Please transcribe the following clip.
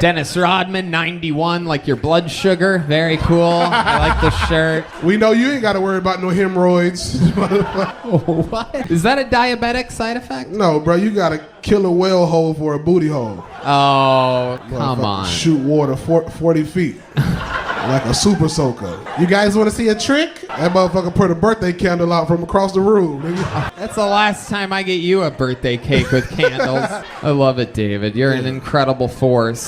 Dennis Rodman, 91, like your blood sugar. Very cool. I like the shirt. We know you ain't got to worry about no hemorrhoids. What? Is that a diabetic side effect? No, bro, you got to kill a well hole for a booty hole. Oh, come on. Shoot water 40 feet. Like a super soaker. You guys want to see a trick? That motherfucker put a birthday candle out from across the room. Nigga. That's the last time I get you a birthday cake with candles. I love it, David. You're an incredible force.